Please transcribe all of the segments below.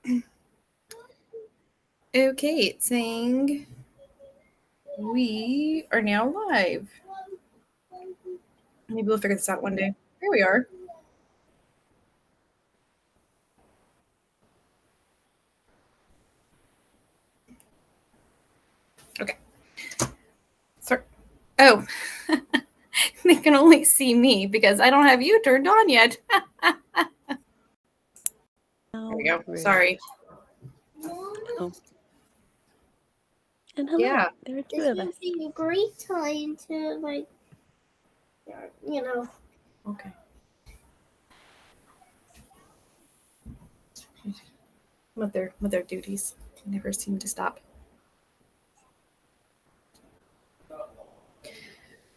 Okay, it's saying we are now live. Maybe we'll figure this out one day. Here we are. Okay. Sorry. Oh, they can only see me because I don't have you turned on yet. There we go. Sorry. Oh. And hello. Yeah. There are two of us. This would be a great time to, Okay. Mother duties never seem to stop.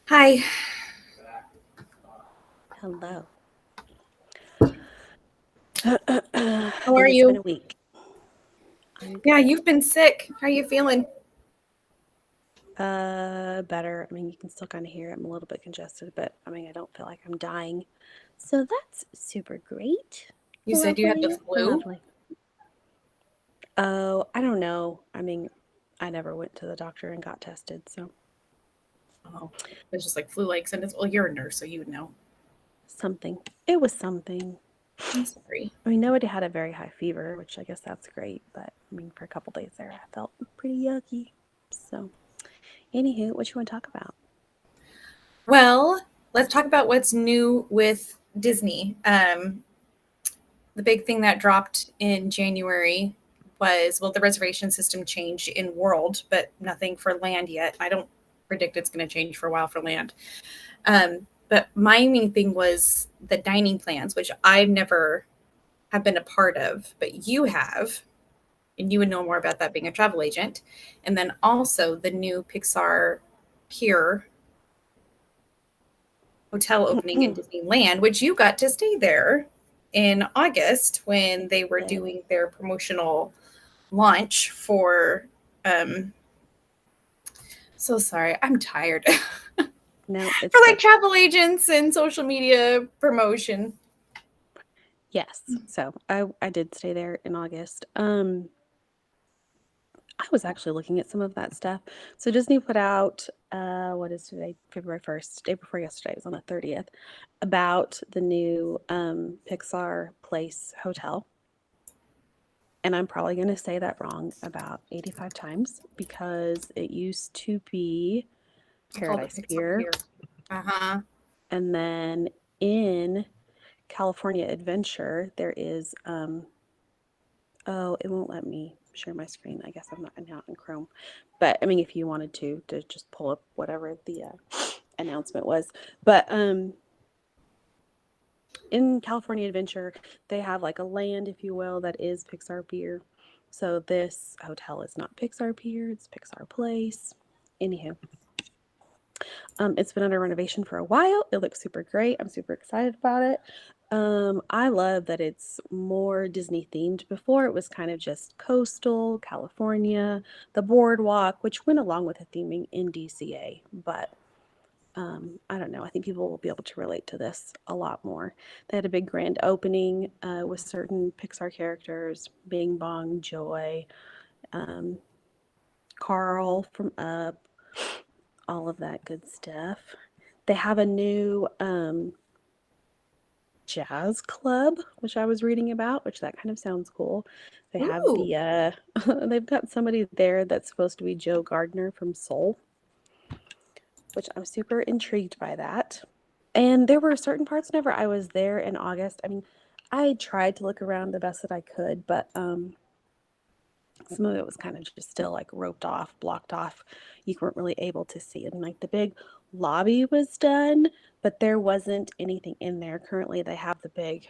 Hi. Hello. How are It's you? been a week. Yeah, you've been sick. How are you feeling? Better. I mean, you can still kind of hear I'm a little bit congested, but I mean, I don't feel like I'm dying. So that's super great. You said you had the flu? Lovely. Oh, I don't know. I mean, I never went to the doctor and got tested, so. Oh, it's just like flu-like symptoms. Well, you're a nurse, so you would know. Something. It was something. I'm sorry. I mean, nobody had a very high fever, which I guess that's great, but I mean, for a couple days there, I felt pretty yucky. So, anywho, what you want to talk about? Well, let's talk about what's new with Disney. The big thing that dropped in January was, well, the reservation system changed in World, but nothing for land yet. I don't predict it's going to change for a while for land. But my main thing was the dining plans, which I've never have been a part of, but you have, and you would know more about that being a travel agent. And then also the new Pixar Pier hotel opening in Disneyland, which you got to stay there in August when they were doing their promotional launch for so sorry, I'm tired. No, it's for like travel agents and social media promotion. Yes. So I did stay there in August. I was actually looking at some of that stuff. So Disney put out what is today? February 1st, day before yesterday, it was on the 30th, about the new Pixar Place Hotel. And I'm probably going to say that wrong about 85 times because it used to be Paradise Pier. Uh-huh. And then in California Adventure, there is oh, it won't let me share my screen. I guess I'm not in Chrome. But I mean, if you wanted to just pull up whatever the announcement was. But in California Adventure, they have like a land, if you will, that is Pixar Pier. So this hotel is not Pixar Pier, it's Pixar Place. Anywho. It's been under renovation for a while. It looks super great. I'm super excited about it. I love that it's more Disney themed. Before it was kind of just coastal, California, the boardwalk, which went along with the theming in DCA. But I don't know. I think people will be able to relate to this a lot more. They had a big grand opening with certain Pixar characters, Bing Bong, Joy, Carl from Up, all of that good stuff. They have a new jazz club, which I was reading about, which that kind of sounds cool. They have the they've got somebody there that's supposed to be Joe Gardner from Soul, which I'm super intrigued by that. And there were certain parts whenever I was there in August. I mean, I tried to look around the best that I could, but some of it was kind of just still like roped off, blocked off. You weren't really able to see it. And like the big lobby was done, but there wasn't anything in there. Currently, they have the big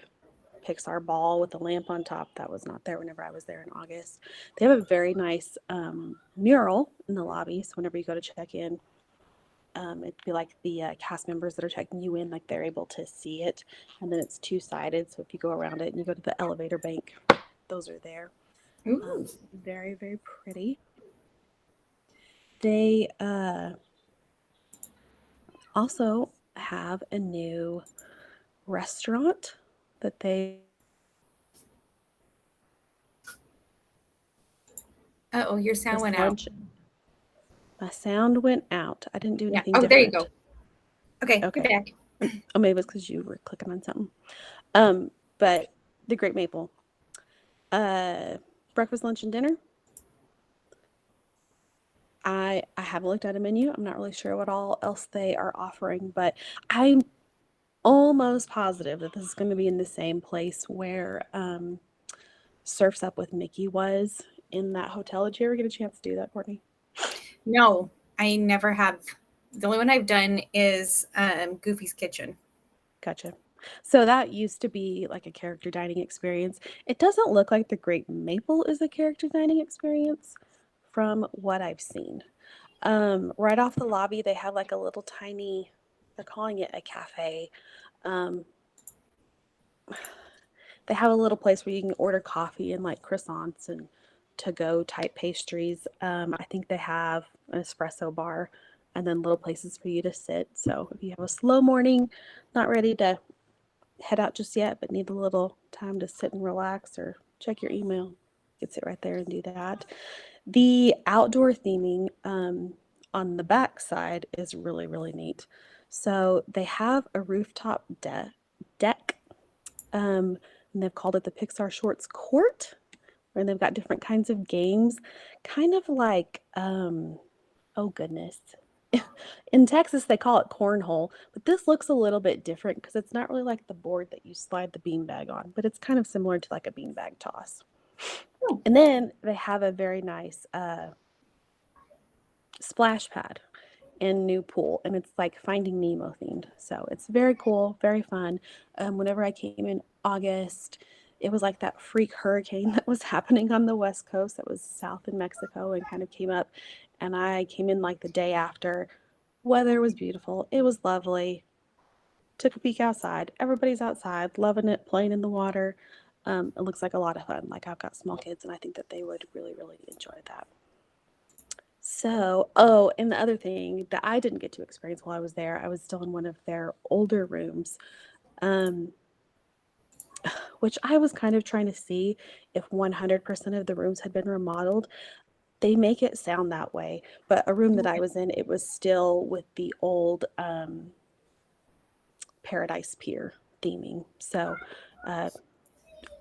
Pixar ball with the lamp on top. That was not there whenever I was there in August. They have a very nice mural in the lobby. So whenever you go to check in, it'd be like the cast members that are checking you in, like they're able to see it. And then it's two-sided. So if you go around it and you go to the elevator bank, those are there. Very, very pretty. They also have a new restaurant that they Oh, your sound This went out. lunch, my sound went out. I didn't do Yeah. anything Oh, there you different. go. Okay, Okay. you're back. Oh, maybe it's because you were clicking on something. But the Great Maple. Breakfast, lunch, and dinner. I haven't looked at a menu. I'm not really sure what all else they are offering, but I'm almost positive that this is going to be in the same place where Surfs Up with Mickey was in that hotel. Did you ever get a chance to do that, Courtney? No, I never have. The only one I've done is Goofy's Kitchen. Gotcha. So that used to be like a character dining experience. It doesn't look like the Great Maple is a character dining experience from what I've seen. Right off the lobby, they have like a little tiny, they're calling it a cafe. Um, they have a little place where you can order coffee and like croissants and to-go type pastries. I think they have an espresso bar and then little places for you to sit. So if you have a slow morning, not ready to head out just yet, but need a little time to sit and relax or check your email, you can sit right there and do that. The outdoor theming on the back side is really, really neat. So they have a rooftop deck, and they've called it the Pixar Shorts Court, where they've got different kinds of games, kind of like, oh goodness. In Texas, they call it cornhole, but this looks a little bit different because it's not really like the board that you slide the beanbag on, but it's kind of similar to like a beanbag toss. Oh. And then they have a very nice splash pad and new pool, and it's like Finding Nemo themed. So it's very cool, very fun. Whenever I came in August, it was like that freak hurricane that was happening on the West Coast that was south in Mexico and kind of came up. And I came in like the day after. Weather was beautiful. It was lovely. Took a peek outside. Everybody's outside, loving it, playing in the water. It looks like a lot of fun. Like I've got small kids, and I think that they would really, really enjoy that. So, oh, and the other thing that I didn't get to experience while I was there, I was still in one of their older rooms, um, which I was kind of trying to see if 100% of the rooms had been remodeled. They make it sound that way, but a room that I was in, it was still with the old Paradise Pier theming. So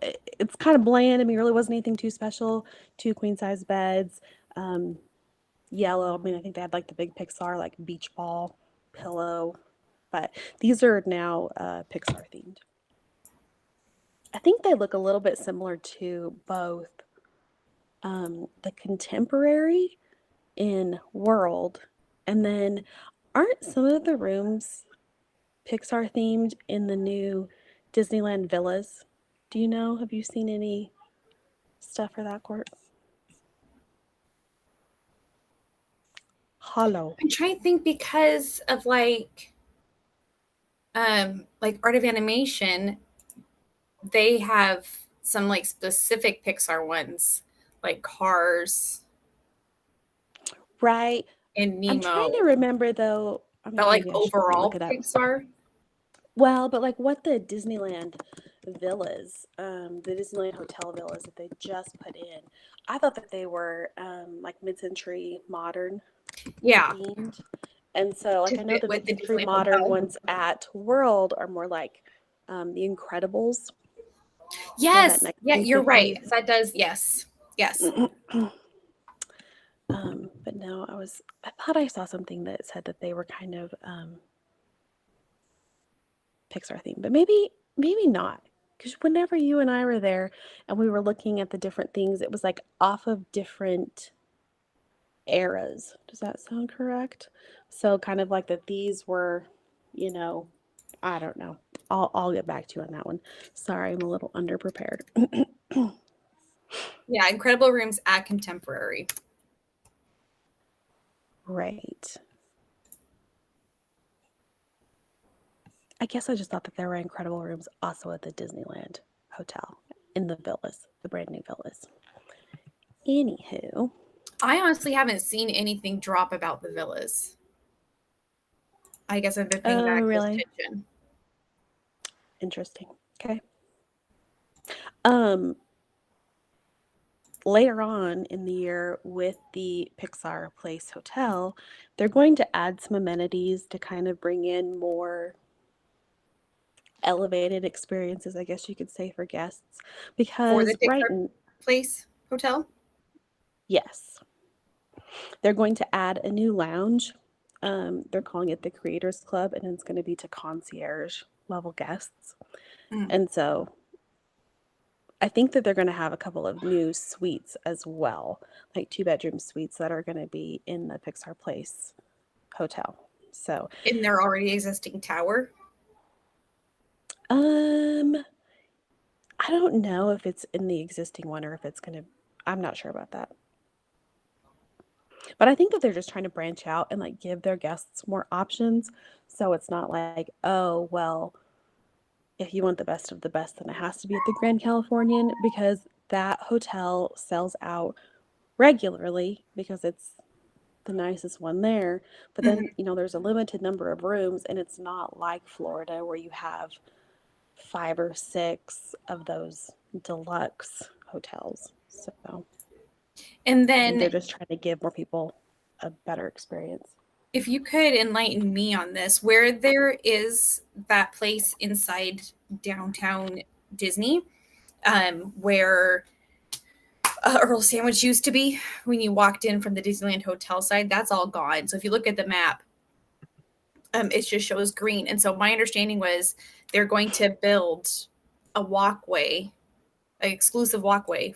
it's kind of bland. I mean, it really wasn't anything too special. 2 queen size beds, yellow. I mean, I think they had like the big Pixar, like beach ball pillow, but these are now Pixar themed. I think they look a little bit similar to both the Contemporary in World, and then aren't some of the rooms Pixar themed in the new Disneyland villas? Do you know? Have you seen any stuff for that, Court? Hollow. I'm trying to think because of like Art of Animation, they have some like specific Pixar ones, like Cars Right. and I'm trying to Nemo, remember though. I but mean, like maybe I should look overall it up. Pixar. Well, but like what the Disneyland villas, the Disneyland hotel villas that they just put in, I thought that they were like mid-century modern Yeah, themed. And so like to I know fit the with the mid-century Disney modern Hotel. ones at World are more like the Incredibles. Yes, That yeah, you're right. 1950s. That does, yes, yes. But no, I thought I saw something that said that they were kind of Pixar themed, but maybe not. Because whenever you and I were there and we were looking at the different things, it was like off of different eras. Does that sound correct? So kind of like that these were, you know, I don't know. I'll get back to you on that one. Sorry, I'm a little underprepared. Yeah, Incredible Rooms at Contemporary. Right. I guess I just thought that there were incredible rooms also at the Disneyland Hotel in the villas, the brand new villas. Anywho, I honestly haven't seen anything drop about the villas. I guess I've been paying oh back close really? attention. Interesting. Okay. Um, later on in the year with the Pixar Place Hotel, they're going to add some amenities to kind of bring in more elevated experiences, I guess you could say, for guests. For the Because Pixar Place Hotel? yes, they're going to add a new lounge. They're calling it the Creators Club, and it's going to be to concierge level guests. And so I think that they're going to have a couple of new suites as well, like 2-bedroom suites that are going to be in the Pixar Place Hotel. So in their already existing tower? I don't know if it's in the existing one or if it's going to, I'm not sure about that. But I think that they're just trying to branch out and like give their guests more options. So it's not like, oh, well, if you want the best of the best, then it has to be at the Grand Californian, because that hotel sells out regularly because it's the nicest one there. But then, there's a limited number of rooms, and it's not like Florida where you have 5 or 6 of those deluxe hotels. So, And I think they're then just trying to give more people a better experience. if you could enlighten me on this, where there is that place inside downtown Disney, where Earl Sandwich used to be when you walked in from the Disneyland Hotel side, that's all gone. So if you look at the map, it just shows green. And so my understanding was they're going to build a walkway, an exclusive walkway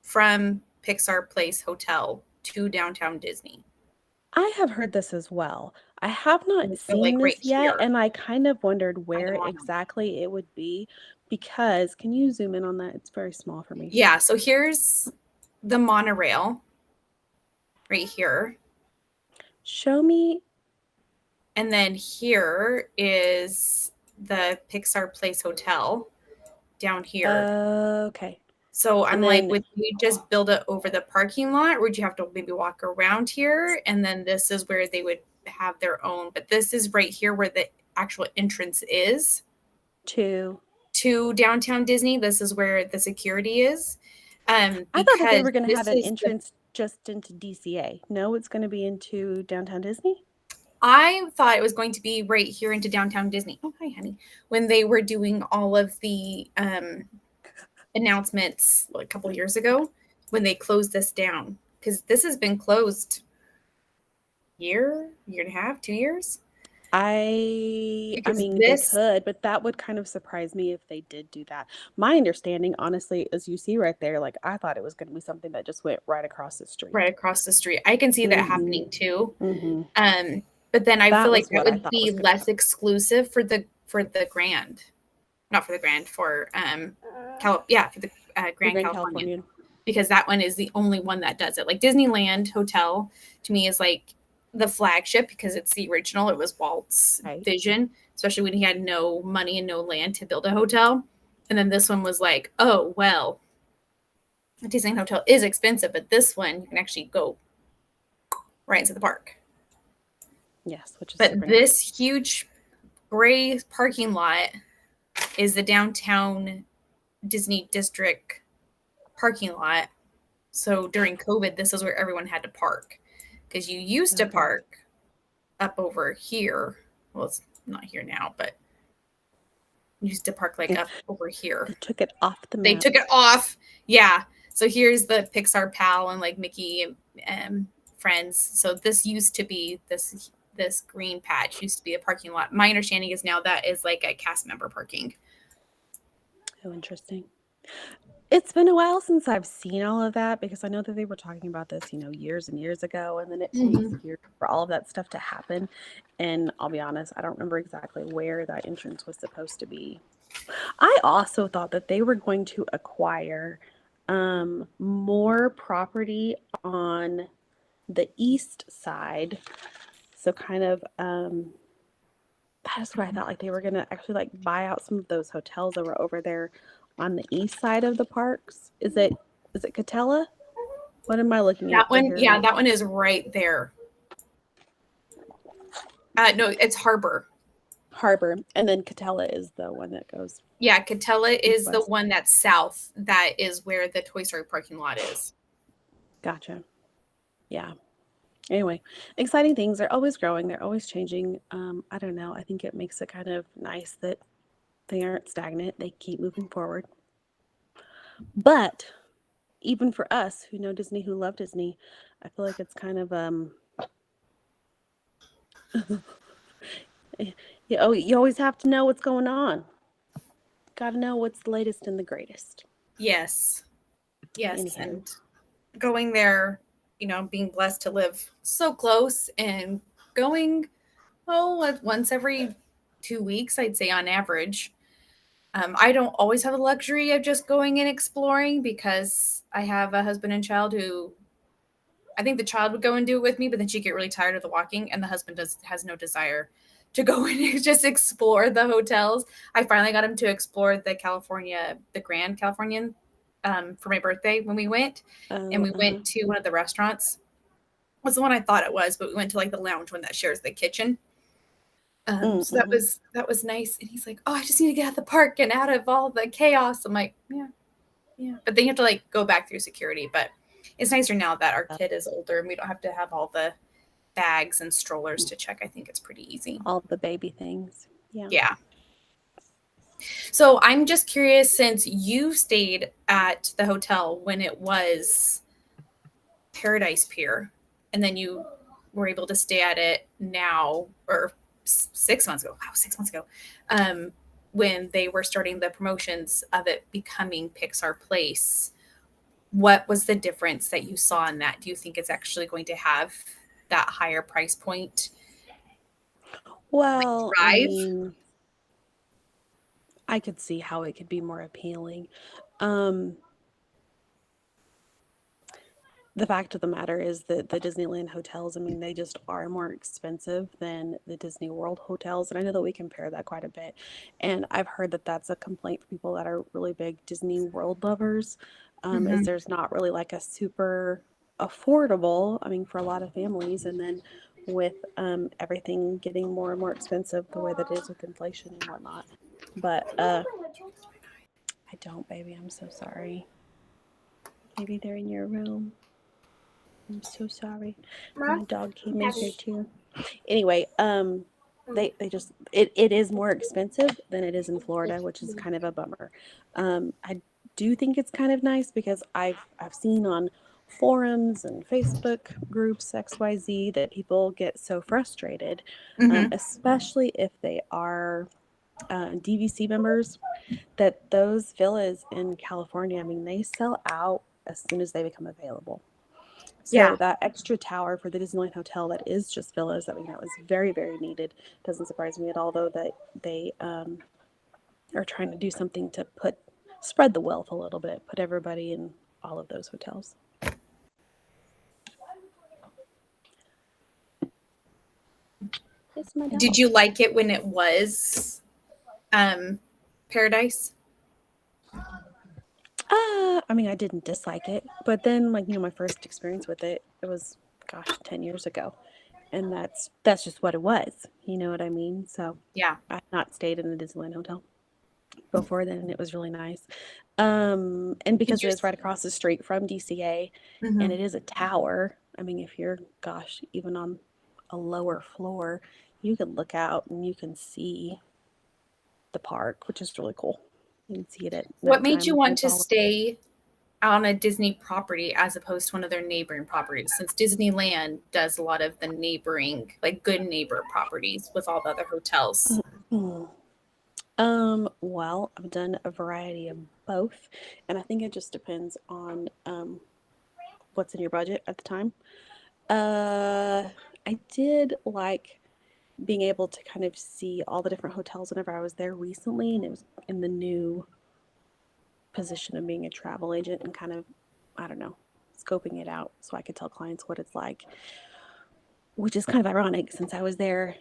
from Pixar Place Hotel to downtown Disney. I have heard this as well. I have not So, seen like, this right yet, here. and I kind of wondered where monorail. exactly it would be, because can you zoom in on that? It's very small for me. Yeah, so here's the monorail right here. Show me. And then here is the Pixar Place Hotel down here. Okay. So I'm And like, then- would you just build it over the parking lot, or would you have to maybe walk around here? And then this is where they would have their own. But this is right here where the actual entrance is To downtown Disney. This is where the security is. I thought that they were going to this have an is the- entrance just into DCA. No, it's going to be into downtown Disney? I thought it was going to be right here into downtown Disney. Oh, hi, honey. When they were doing all of the announcements a couple of years ago, when they closed this down, because this has been closed year and a half, 2 years. I Because mean, this- they could, but that would kind of surprise me if they did do that. My understanding, honestly, as you see right there, like I thought it was going to be something that just went right across the street. Right across the street. I can see that Mhm. happening too. Mm-hmm. But then I That feel like was that what I would thought be was gonna less happen. exclusive for the Grand, not for the Grand, for for the Grand Californian, because that one is the only one that does it. Like Disneyland Hotel to me is like the flagship because it's the original. It was Walt's vision, especially when he had no money and no land to build a hotel. And then this one was like, oh well, the Disneyland Hotel is expensive, but this one you can actually go right into the park. Yes, which is But super this nice. huge gray parking lot is the downtown Disney district parking lot. So during COVID, this is where everyone had to park, because you used to park up over here. Well, it's not here now, but you used to park like up over here. They took it off the map. They took it off. Yeah. So here's the Pixar Pal and like Mickey and friends. So this used to be this green patch used to be a parking lot. My understanding is now that is like a cast member parking. Oh, interesting. It's been a while since I've seen all of that, because I know that they were talking about this, years and years ago, and then it takes years for all of that stuff to happen. And I'll be honest, I don't remember exactly where that entrance was supposed to be. I also thought that they were going to acquire more property on the east side. So kind of that's what I thought, like they were going to actually like buy out some of those hotels that were over there on the east side of the parks. Is it Catella? What am I looking at? That one, yeah, that one is right there. No, it's Harbor. Harbor, and then Catella is the one that goes. Yeah, Catella is the west. one that's south. That is where the Toy Story parking lot is. Gotcha. Yeah. Anyway, exciting things. They're always growing. They're always changing. I don't know. I think it makes it kind of nice that they aren't stagnant. They keep moving forward. But even for us who know Disney, who love Disney, I feel like it's kind of you always have to know what's going on. Got to know what's the latest and the greatest. Yes. Yes. Anywho. And going there, being blessed to live so close and going, once every 2 weeks, I'd say on average. I don't always have the luxury of just going and exploring because I have a husband and child who I think the child would go and do it with me, but then she'd get really tired of the walking, and the husband has no desire to go and just explore the hotels. I finally got him to explore the Grand Californian, for my birthday when we went, and we went to one of the restaurants. It was the one I thought it was, but we went to like the lounge one that shares the kitchen. So that was nice. And he's like, "Oh, I just need to get out of the park and out of all the chaos." I'm like, yeah. But then you have to like go back through security. But it's nicer now that our kid is older and we don't have to have all the bags and strollers to check. I think it's pretty easy. All the baby things. Yeah. Yeah. So I'm just curious, since you stayed at the hotel when it was Paradise Pier, and then you were able to stay at it now, or 6 months ago. Wow, 6 months ago. When they were starting the promotions of it becoming Pixar Place, what was the difference that you saw in that? Do you think it's actually going to have that higher price point? Well, I mean, I could see how it could be more appealing. The fact of the matter is that the Disneyland hotels, I mean, they just are more expensive than the Disney World hotels. And I know that we compare that quite a bit. And I've heard that that's a complaint for people that are really big Disney World lovers, is there's not really like a super affordable, I mean, for a lot of families. And then with everything getting more and more expensive the way that it is with inflation and whatnot. But I don't, baby. I'm so sorry. Maybe they're in your room. I'm so sorry. My dog came in here too. Anyway, they just it is more expensive than it is in Florida, which is kind of a bummer. I do think it's kind of nice because I've seen on forums and Facebook groups XYZ that people get so frustrated, especially if they are DVC members, that those villas in California, I mean, they sell out as soon as they become available. So that extra tower for the Disneyland Hotel that is just villas that we know is very, very needed. Doesn't surprise me at all, though, that they are trying to do something to spread the wealth a little bit, put everybody in all of those hotels. Did you like it when it was Paradise? I mean, I didn't dislike it, but then, like, my first experience with it was, 10 years ago, and that's just what it was. You know what I mean? So yeah, I've not stayed in the Disneyland Hotel before then, and it was really nice. And because it is right across the street from DCA, and it is a tower. I mean, if you're, even on a lower floor, you can look out and you can see the park, which is really cool. You can see it at what made you want to stay on a Disney property as opposed to one of their neighboring properties, since Disneyland does a lot of the neighboring, like, good neighbor properties with all the other hotels? Well, I've done a variety of both, and I think it just depends on what's in your budget at the time. I did like being able to kind of see all the different hotels whenever I was there recently, and it was in the new position of being a travel agent and kind of, I don't know, scoping it out so I could tell clients what it's like, which is kind of ironic since I was there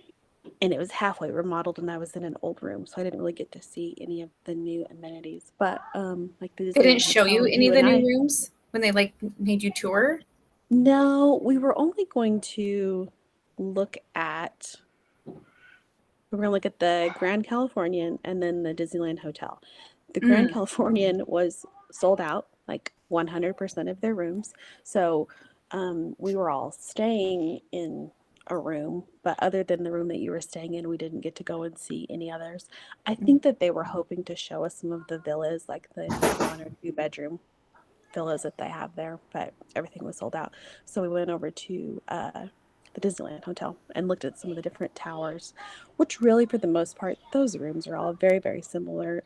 and it was halfway remodeled and I was in an old room, so I didn't really get to see any of the new amenities. But like they didn't show you any of the new rooms when they like made you tour? No, we were only going to look at We're going to look at the Grand Californian and then the Disneyland Hotel. The Grand Californian was sold out, like 100% of their rooms. So we were all staying in a room, but other than the room that you were staying in, we didn't get to go and see any others. I think that they were hoping to show us some of the villas, like the 1 or 2 bedroom villas that they have there, but everything was sold out. So we went over to the Disneyland Hotel and looked at some of the different towers, which really, for the most part, those rooms are all very, very similar.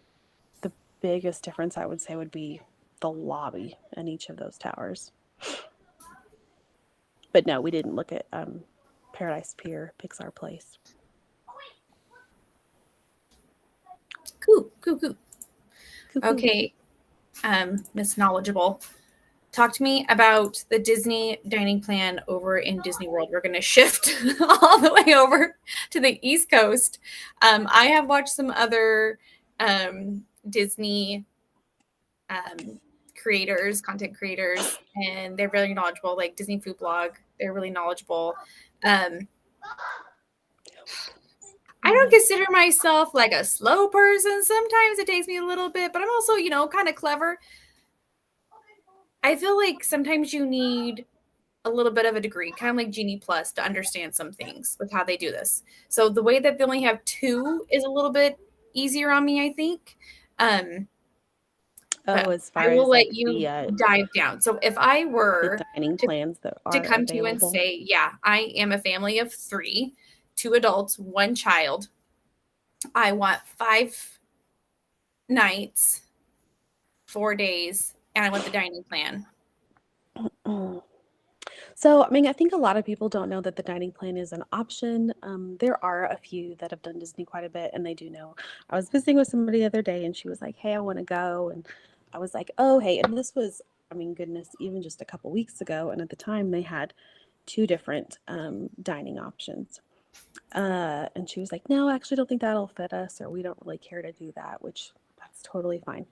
The biggest difference, I would say, would be the lobby in each of those towers. But no, we didn't look at Paradise Pier, Pixar Place. Cool. Cuckoo. Okay, Miss Knowledgeable. Talk to me about the Disney dining plan over in Disney World. We're going to shift all the way over to the East Coast. I have watched some other Disney creators, content creators, and they're very knowledgeable, like Disney Food Blog. They're really knowledgeable. I don't consider myself like a slow person. Sometimes it takes me a little bit, but I'm also, kind of clever. I feel like sometimes you need a little bit of a degree, kind of like Genie Plus, to understand some things with how they do this. So the way that they only have 2 is a little bit easier on me, I think. As far I will as let like you the dive down. So if I were dining plans that to are come to you and available. say, yeah, I am a family of 3, 2 adults, 1 child. I want 5 nights, 4 days, and I want the dining plan. So, I mean, I think a lot of people don't know that the dining plan is an option. There are a few that have done Disney quite a bit, and they do know. I was visiting with somebody the other day, and she was like, "Hey, I want to go," and I was like, "Oh, hey," and this was, I mean, goodness, even just a couple weeks ago, and at the time they had 2 different dining options. And she was like, "No, I actually don't think that'll fit us, or we don't really care to do that," which that's totally fine.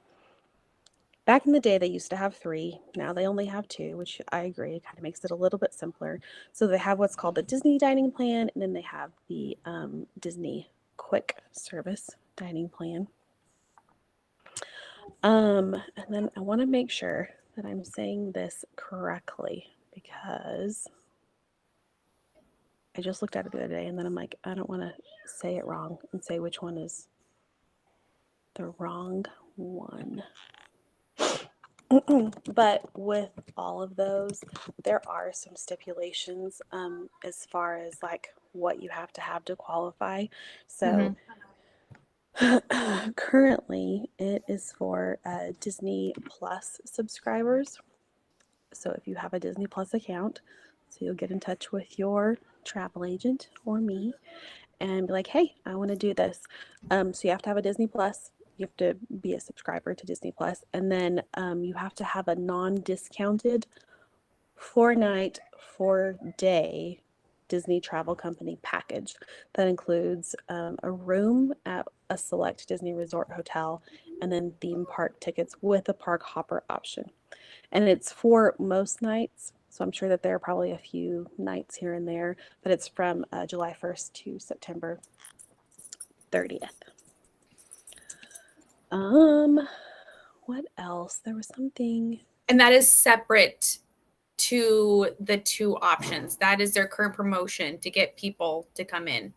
Back in the day, they used to have 3. Now they only have 2, which I agree. It kind of makes it a little bit simpler. So they have what's called the Disney dining plan, and then they have the Disney quick service dining plan. And then I want to make sure that I'm saying this correctly, because I just looked at it the other day, and then I'm like, I don't want to say it wrong and say which one is the wrong one. But with all of those, there are some stipulations as far as like what you have to qualify. So currently it is for Disney Plus subscribers. So if you have a Disney Plus account, so you'll get in touch with your travel agent or me and be like, hey, I want to do this. So you have to have a Disney Plus. You have to be a subscriber to Disney Plus, and then you have to have a non-discounted 4-night, 4-day Disney Travel Company package that includes a room at a select Disney Resort hotel, and then theme park tickets with a park hopper option. And it's for most nights, so I'm sure that there are probably a few nights here and there, but it's from July 1st to September 30th. What else? There was something. And that is separate to the 2 options. That is their current promotion to get people to come in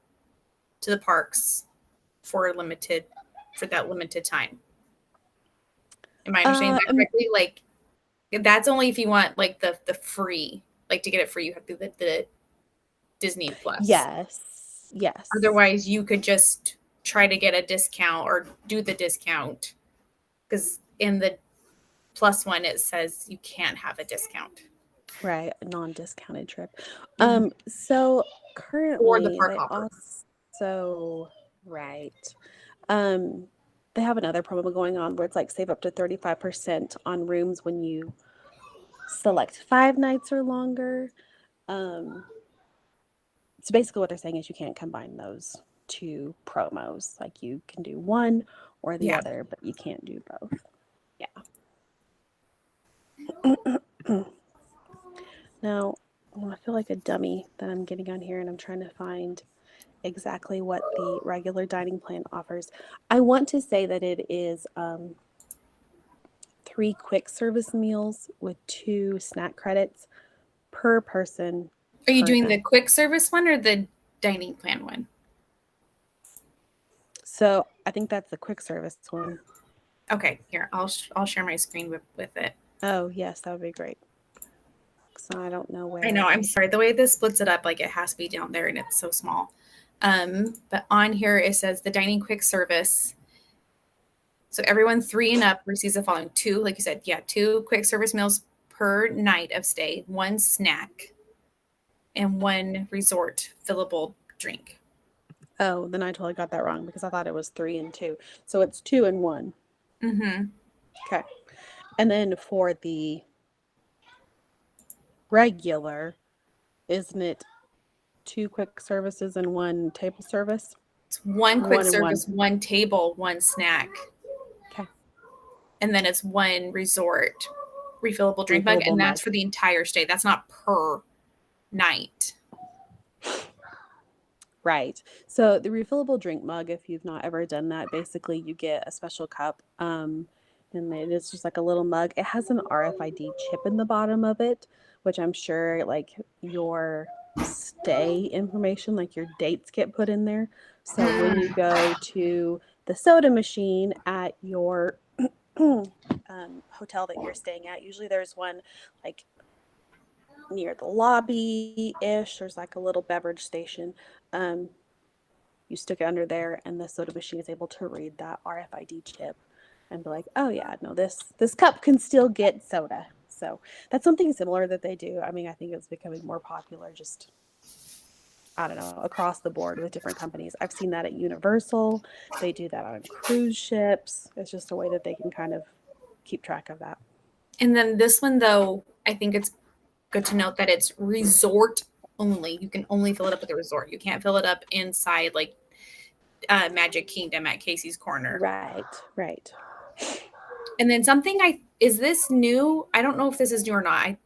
to the parks for that limited time. Am I understanding that correctly? Like, that's only if you want like the free, like to get it free, you have to do the Disney Plus. Yes. Otherwise, you could just try to get a discount or do the discount, because in the Plus one it says you can't have a discount. Right, a non-discounted trip. So currently Or the park they hopper. also, right. They have another promo going on where it's like save up to 35% on rooms when you select 5 nights or longer. So basically what they're saying is you can't combine those 2 promos. Like you can do one or the other, but you can't do both. Yeah. Now, I feel like a dummy that I'm getting on here and I'm trying to find exactly what the regular dining plan offers. I want to say that it is 3 quick service meals with 2 snack credits per person Are you per doing the night. quick service one or the dining plan one? So I think that's the quick service one. Okay, here I'll share my screen with it. Oh, yes, that would be great. So I don't know I know, where. I'm sorry. The way this splits it up, like it has to be down there and it's so small. But on here it says the dining quick service. So everyone 3 and up receives the following: 2, like you said, 2 quick service meals per night of stay, 1 snack, and 1 resort fillable drink. Oh, then I totally got that wrong because I thought it was 3 and 2. So it's 2 and 1. Mm-hmm. Okay. And then for the regular, isn't it 2 quick services and 1 table service? It's 1 quick 1 and 1. service, 1 table, 1 snack, Okay. and then it's 1 resort refillable drink mug, Refillable and that's mug. for the entire stay. That's not per night. Right. So the refillable drink mug, if you've not ever done that, basically you get a special cup, and it is just like a little mug. It has an RFID chip in the bottom of it, which I'm sure like your stay information, like your dates get put in there. So when you go to the soda machine at your hotel that you're staying at, usually there's one like near the lobby-ish. There's like a little beverage station. You stick it under there, and the soda machine is able to read that RFID chip and be like, "Oh yeah, no, this cup can still get soda." So that's something similar that they do. I mean, I think it's becoming more popular. Just I don't know, across the board with different companies. I've seen that at Universal. They do that on cruise ships. It's just a way that they can kind of keep track of that. And then this one, though, I think it's good to note that it's resort only. You can only fill it up at the resort. You can't fill it up inside like Magic Kingdom at Casey's Corner. Right, right. And then is this new? I don't know if this is new or not.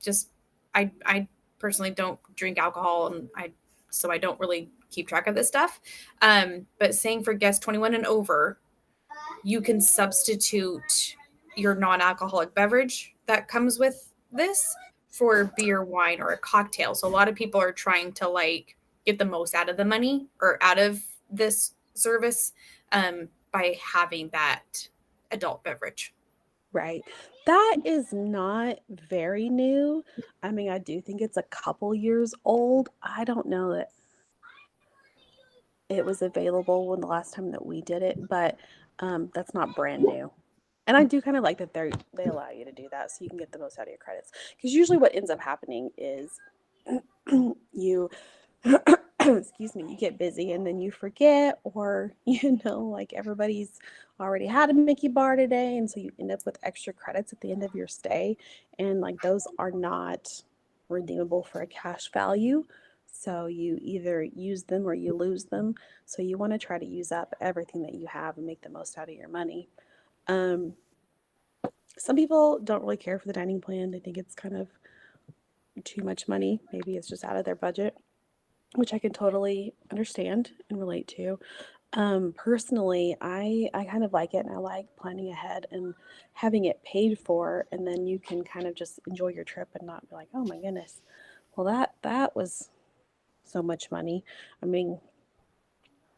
I personally don't drink alcohol, and so I don't really keep track of this stuff. But saying for guests 21 and over, you can substitute your non-alcoholic beverage that comes with this for beer, wine, or a cocktail. So a lot of people are trying to like get the most out of the money or out of this service by having that adult beverage. Right. That is not very new. I mean, I do think it's a couple years old. I don't know that it was available when the last time that we did it, but that's not brand new. And I do kind of like that they allow you to do that so you can get the most out of your credits. Because usually what ends up happening is you excuse me, you get busy and then you forget, or like everybody's already had a Mickey bar today, and so you end up with extra credits at the end of your stay, and like those are not redeemable for a cash value. So you either use them or you lose them. So you want to try to use up everything that you have and make the most out of your money. Some people don't really care for the dining plan. They think it's kind of too much money. Maybe it's just out of their budget, which I can totally understand and relate to. Personally, I kind of like it, and I like planning ahead and having it paid for, and then you can kind of just enjoy your trip and not be like, oh my goodness, well that was so much money. I mean,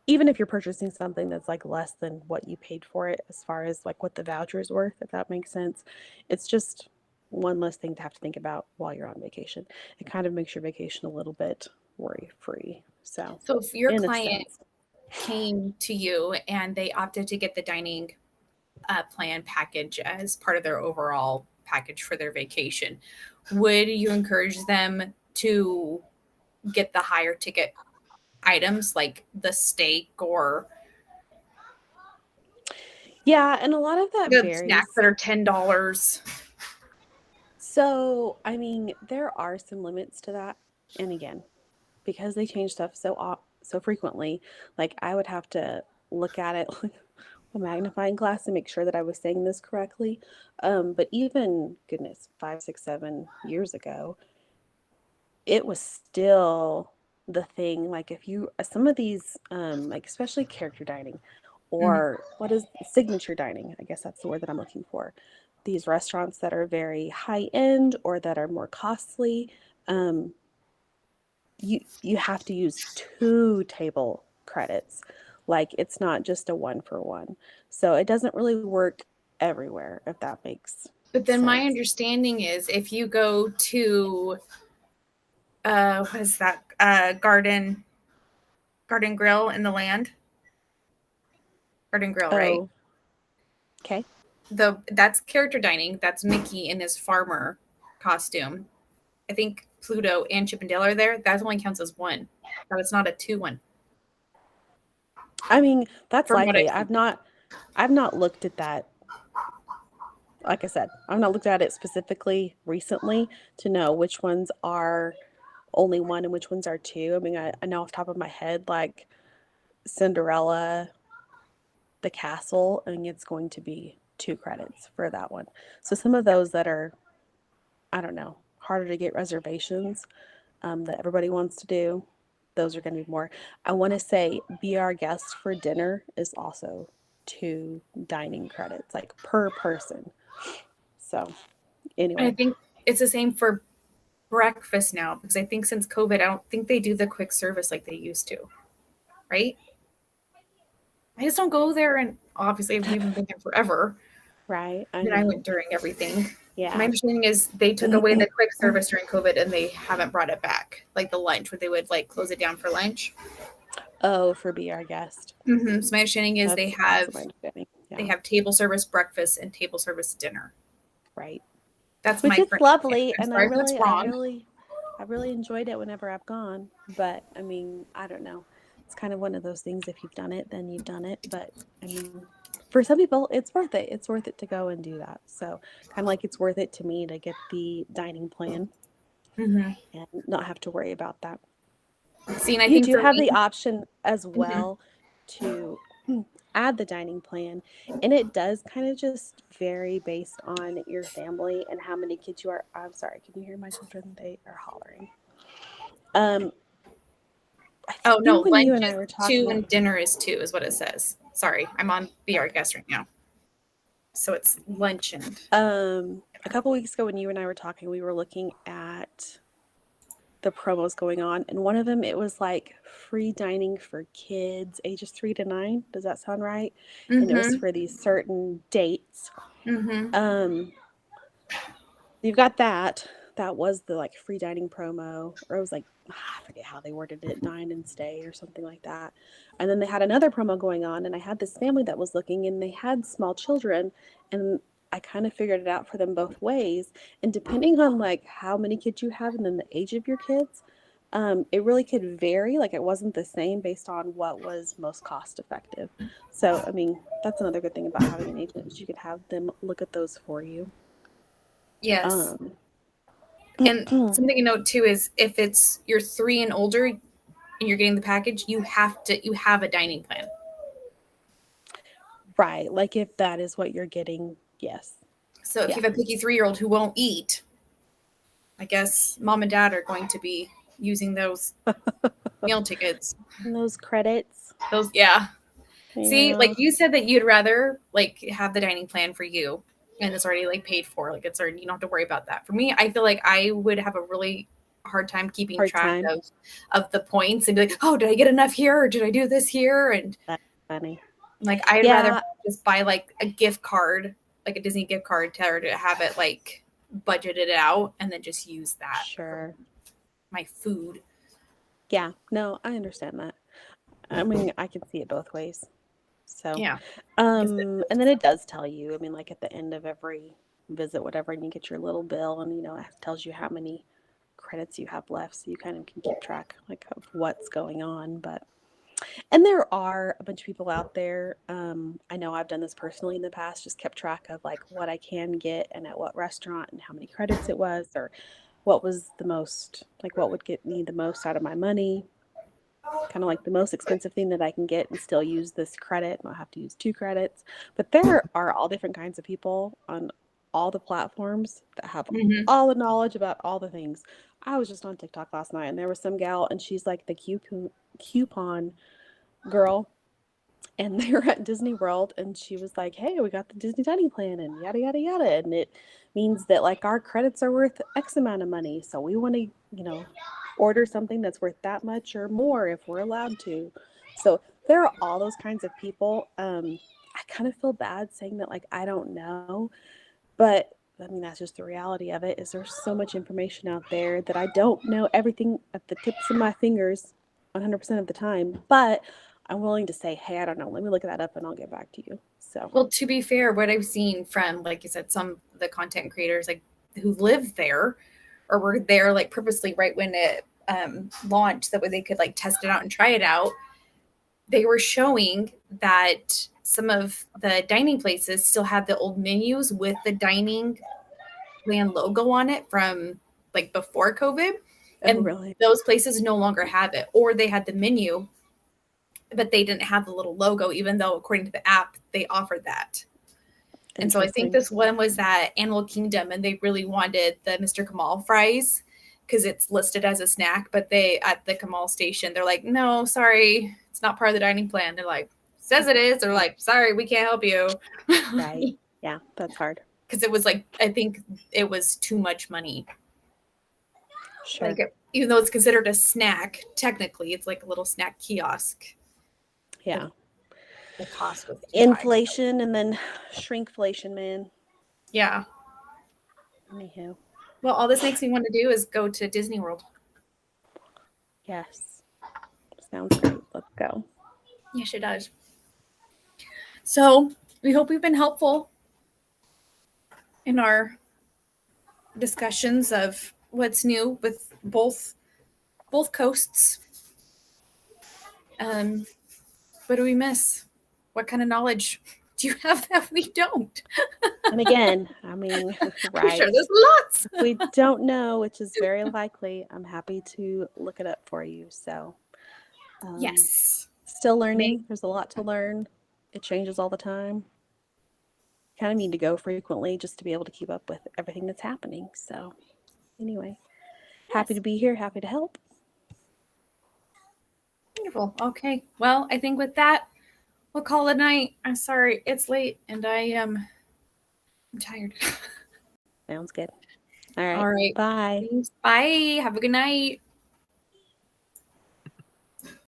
even if you're purchasing something that's like less than what you paid for it, as far as like what the voucher is worth, if that makes sense, it's just one less thing to have to think about while you're on vacation. It kind of makes your vacation a little bit worry-free. So if your in a client sense, came to you and they opted to get the dining plan package as part of their overall package for their vacation, would you encourage them to get the higher ticket items like the steak or yeah, and a lot of that the varies. snacks that are $10? So, I mean, there are some limits to that. And again, because they change stuff so frequently, like I would have to look at it like a magnifying glass and make sure that I was saying this correctly. But even goodness, 5, 6, 7 years ago, it was still the thing. Like if you some of these like especially character dining Mhm. or what is signature dining, I guess that's the word that I'm looking for. These restaurants that are very high end or that are more costly, um, you have to use 2 table credits. Like it's not just a 1 for 1. So it doesn't really work everywhere, if that makes But then my sense. understanding is if you go to what is that? Garden Grill in the land. Garden Grill, right? Oh, okay. That's character dining. That's Mickey in his farmer costume. I think Pluto and Chip and Dale are there. That only counts as one. But it's not a 2-1. I mean, that's From what likely. I've seen. I've not looked at that. Like I said, I've not looked at it specifically recently to know which ones are only one and which ones are two. I mean, I know off the top of my head, like Cinderella, the castle, I think it's going to be 2 credits for that one. So some of those that are, I don't know, harder to get reservations, that everybody wants to do, those are going to be more. I want to say Be Our Guest for dinner is also 2 dining credits, like per person. So And I anyway, think it's the same for breakfast now because I think since COVID, I don't think they do the quick service like they used to, right? I just don't go there, and obviously we haven't been there forever. right? I And I know. went during everything. My Yeah. understanding is they took away the quick service during COVID, and they haven't brought it back, like the lunch, where they would like close it down for lunch. Oh, for Be Our Guest. So my understanding is That's also my understanding. they Yeah. have table service breakfast and table service dinner. Right. That's Which my is current understanding. lovely, I'm and sorry if that's wrong. I really enjoyed it whenever I've gone. But I mean, I don't know. It's kind of one of those things. If you've done it, then you've done it. But I mean, for some people, it's worth it. It's worth it to go and do that. So kind of like it's worth it to me to get the dining plan Mm-hmm. and not have to worry about that. See, and I You think do for have me, the option as mm-hmm. well to add the dining plan, and it does kind of just vary based on your family and how many kids you are. I'm sorry, can you hear my children? They are hollering. Um, I Oh no, think when you lunch and I is were 2 talking, and dinner is 2, is what it says. Sorry, I'm on Be Our Guest right now, so it's lunch and a couple weeks ago when you and I were talking, we were looking at the promos going on, and one of them it was like free dining for kids ages 3 to 9. Does that sound right? And it was mm-hmm. for these certain dates. Mm-hmm. Um, you've got that. That was the like free dining promo, or it was like I forget how they worded it, dine and stay or something like that. And then they had another promo going on, and I had this family that was looking, and they had small children, and I kind of figured it out for them both ways. And depending on like how many kids you have, and then the age of your kids, it really could vary. Like it wasn't the same based on what was most cost effective. So I mean, that's another good thing about having an agent is you can have them look at those for you. Yes. Um, And something to note too is if it's you're 3 and older and you're getting the package, you have a dining plan. right. Like if that is what you're getting, yes. So if Yeah. you have a picky 3-year-old who won't eat, I guess mom and dad are going to be using those meal tickets. And those credits. Those, yeah. See, Yeah. like you said that you'd rather like have the dining plan for you and it's already like paid for, like it's already, you don't have to worry about that. For me, I feel like I would have a really hard time keeping Hard track time. of the points and be like, oh, did I get enough here or did I do this here? And That's funny. like I'd rather Yeah. just buy like a gift card, like a Disney gift card to have it like budgeted out and then just use that Sure. for my food. Yeah. No, I understand that. I mean, I can see it both ways. So, Yeah. and then it does tell you, I mean, like at the end of every visit, whatever, and you get your little bill and, it tells you how many credits you have left. So you kind of can keep track like of what's going on. And there are a bunch of people out there. I know I've done this personally in the past, just kept track of like what I can get and at what restaurant and how many credits it was, or what was the most, like what would get me the most out of my money. Kind of like the most expensive thing that I can get and still use this credit, not have to use 2 credits. But there are all different kinds of people on all the platforms that have Mhm. all the knowledge about all the things. I was just on TikTok last night and there was some gal and she's like the coupon girl. And they were at Disney World and she was like, hey, we got the Disney dining plan and yada, yada, yada. And it means that like our credits are worth X amount of money. So we want to, order something that's worth that much or more if we're allowed to. So there are all those kinds of people. I kind of feel bad saying that like I don't know, but I mean that's just the reality of it. Is there's so much information out there that I don't know everything at the tips of my fingers 100% of the time, but I'm willing to say, hey, I don't know, let me look that up and I'll get back to you. So Well, to be fair, what I've seen from, like you said, some of the content creators like who live there or were there like purposely right when it launched, that way they could like test it out and try it out. They were showing that some of the dining places still had the old menus with the dining plan logo on it from like before COVID. And really, those places no longer have it, or they had the menu, but they didn't have the little logo, even though according to the app, they offered that. And so I think this one was at Animal Kingdom, and they really wanted the Mr. Kamal fries because it's listed as a snack, but they at the Kamal station, they're like, no, sorry, it's not part of the dining plan. They're like, says it is. They're like, sorry, we can't help you. Right. Yeah, that's hard. Because it was like, I think it was too much money. Sure. Like, even though it's considered a snack, technically, it's like a little snack kiosk. Yeah. The cost was inflation high. And then shrinkflation, man. Yeah. Anyhow. Well, all this makes me want to do is go to Disney World. Yes. Sounds great. Let's go. Yes, it does. So we hope we've been helpful in our discussions of what's new with both coasts. What do we miss? What kind of knowledge do you have that we don't? And again, I mean, right. I'm sure there's lots. We don't know, which is very likely. I'm happy to look it up for you. So, yes. Still learning. There's a lot to learn. It changes all the time. Kind of need to go frequently just to be able to keep up with everything that's happening. So, anyway, happy to be here. Happy to help. Wonderful. Okay. Well, I think with that, we'll call it a night. I'm sorry it's late and I'm tired. Sounds good. All right. All right. Bye. Thanks. Bye. Have a good night.